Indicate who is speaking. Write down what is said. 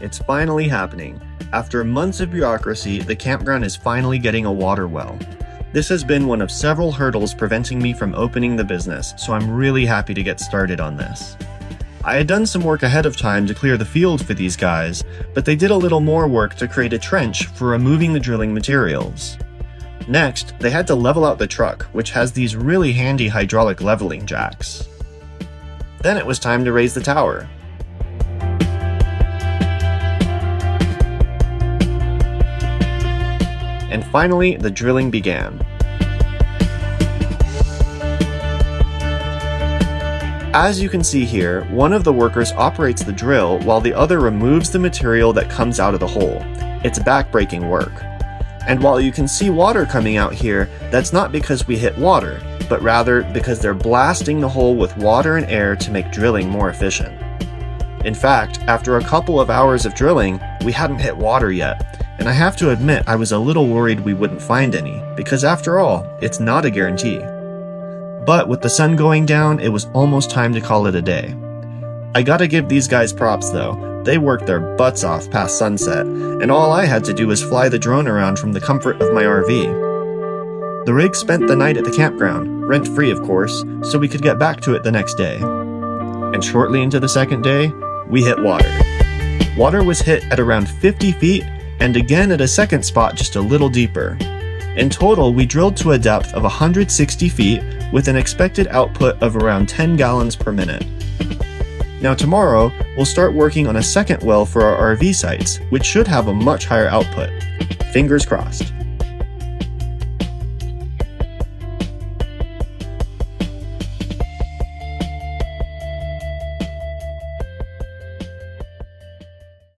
Speaker 1: It's finally happening. After months of bureaucracy, the campground is finally getting a water well. This has been one of several hurdles preventing me from opening the business, so I'm really happy to get started on this. I had done some work ahead of time to clear the field for these guys, but they did a little more work to create a trench for removing the drilling materials. Next, they had to level out the truck, which has these really handy hydraulic leveling jacks. Then it was time to raise the tower. And finally, the drilling began. As you can see here, one of the workers operates the drill while the other removes the material that comes out of the hole. It's back-breaking work. And while you can see water coming out here, that's not because we hit water, but rather because they're blasting the hole with water and air to make drilling more efficient. In fact, after a couple of hours of drilling, we hadn't hit water yet, and I have to admit I was a little worried we wouldn't find any, because after all, it's not a guarantee. But with the sun going down, it was almost time to call it a day. I gotta give these guys props though, they worked their butts off past sunset, and all I had to do was fly the drone around from the comfort of my RV. The rig spent the night at the campground, rent-free of course, so we could get back to it the next day. And shortly into the second day, we hit water. Water was hit at around 50 feet, and again at a second spot just a little deeper. In total, we drilled to a depth of 160 feet with an expected output of around 10 gallons per minute. Now tomorrow, we'll start working on a second well for our RV sites, which should have a much higher output. Fingers crossed.